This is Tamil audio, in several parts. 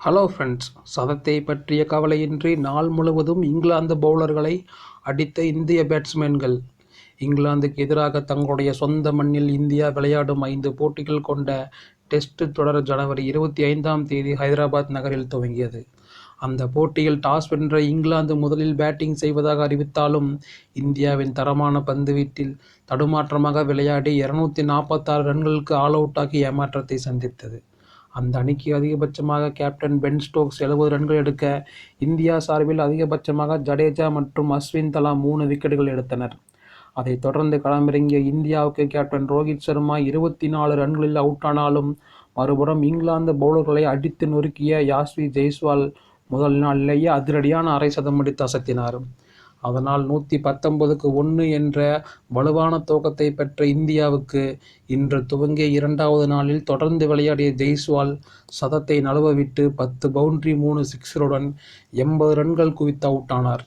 ஹலோ ஃப்ரெண்ட்ஸ், சதத்தை பற்றிய கவலையின்றி நாள் முழுவதும் இங்கிலாந்து பவுலர்களை அடித்த இந்திய பேட்ஸ்மேன்கள். இங்கிலாந்துக்கு எதிராக தங்களுடைய சொந்த மண்ணில் இந்தியா விளையாடும் 5 போட்டிகள் கொண்ட டெஸ்ட் தொடர் ஜனவரி 25ஆம் தேதி ஹைதராபாத் நகரில் துவங்கியது. அந்த போட்டியில் டாஸ் வென்ற இங்கிலாந்து முதலில் பேட்டிங் செய்வதாக அறிவித்தாலும், இந்தியாவின் தரமான பந்துவீச்சில் தடுமாற்றமாக விளையாடி 246 ரன்களுக்கு ஆல் அவுட் ஆகி ஏமாற்றத்தை சந்தித்தது. அந்த அணிக்கு அதிகபட்சமாக கேப்டன் பென் ஸ்டோக்ஸ் 70 ரன்கள் எடுக்க, இந்தியா சார்பில் அதிகபட்சமாக ஜடேஜா மற்றும் அஸ்வின் தலா 3 விக்கெட்டுகள் எடுத்தனர். அதைத் தொடர்ந்து களமிறங்கிய இந்தியாவுக்கு கேப்டன் ரோஹித் சர்மா 24 ரன்களில் அவுட் ஆனாலும், மறுபுறம் இங்கிலாந்து பவுலர்களை அடித்து நொறுக்கிய யாஸ்வி ஜெய்ஸ்வால் முதல் நாளிலேயே அதிரடியான அரை சதம் அடித்து அசத்தினார். அதனால் 119க்கு 1 என்ற வலுவான துவக்கத்தை பெற்ற இந்தியாவுக்கு இன்று துவங்கிய 2வது நாளில் தொடர்ந்து விளையாடிய ஜெய்ஸ்வால் சதத்தை நழுவவிட்டு 10 பவுண்டரி 3 சிக்ஸருடன் 80 ரன்கள் குவித்து அவுட் ஆனார்.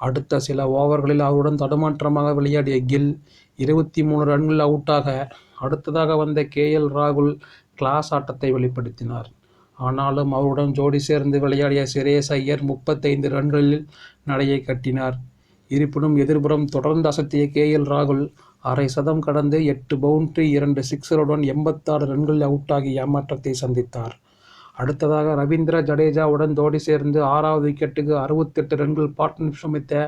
அடுத்த சில ஓவர்களில் அவருடன் தடுமாற்றமாக விளையாடிய கில் 23 ரன்களில் அவுட்டாக, அடுத்ததாக வந்த ராகுல் கிளாஸ் ஆட்டத்தை வெளிப்படுத்தினார். ஆனாலும் அவருடன் ஜோடி சேர்ந்து விளையாடிய ஸ்ரேயஸ் ஐயர் 35 ரன்களில் நடையை கட்டினார். இருப்பினும் எதிர்புறம் தொடர்ந்து அசத்திய ராகுல் அரை சதம் கடந்து 8 பவுண்டரி 2 சிக்ஸருடன் 86 ரன்களில் அவுட் ஆகி ஏமாற்றத்தை சந்தித்தார். அடுத்ததாக ரவீந்திர ஜடேஜாவுடன் ஜோடி சேர்ந்து 6வது விக்கெட்டுக்கு 68 ரன்கள் பார்ட்னர்ஷிப் அமைத்த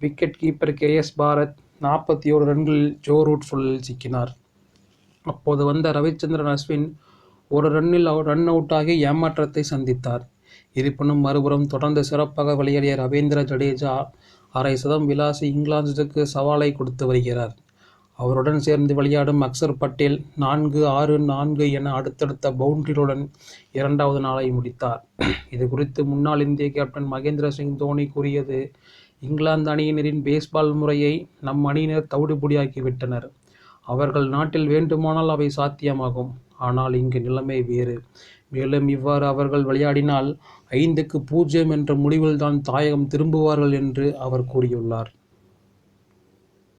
விக்கெட் கீப்பர் பாரத் 41 ரன்களில் ஜோ ரூட் சுழலில் சிக்கினார். அப்போது வந்த ரவிச்சந்திரன் அஸ்வின் 1 ரன்னில் ரன் அவுட் ஆகி ஏமாற்றத்தை சந்தித்தார். இருப்பினும் மறுபுறம் தொடர்ந்து சிறப்பாக விளையாடிய ரவீந்திர ஜடேஜா அரை சதம் விளாசி இங்கிலாந்துக்கு சவாலை கொடுத்து வருகிறார். அவருடன் சேர்ந்து விளையாடும் அக்சர் பட்டேல் 4, 6, 4 என அடுத்தடுத்த பவுண்டரிகளுடன் 2வது நாளை முடித்தார். இது குறித்து முன்னாள் இந்திய கேப்டன் மகேந்திர சிங் தோனி கூறியது: இங்கிலாந்து அணியினரின் பேஸ்பால் முறையை நம் அணியினர் தவிடுபொடியாக்கிவிட்டனர். அவர்கள் நாட்டில் வேண்டுமானால் அவை சாத்தியமாகும். ஆனால் இங்கு நிலைமை வேறு. மேலும் இவ்வாறு அவர்கள் விளையாடினால் 5க்கு 0 என்ற முடிவில்தான் தாயகம் திரும்புவார்கள் என்று அவர் கூறியுள்ளார்.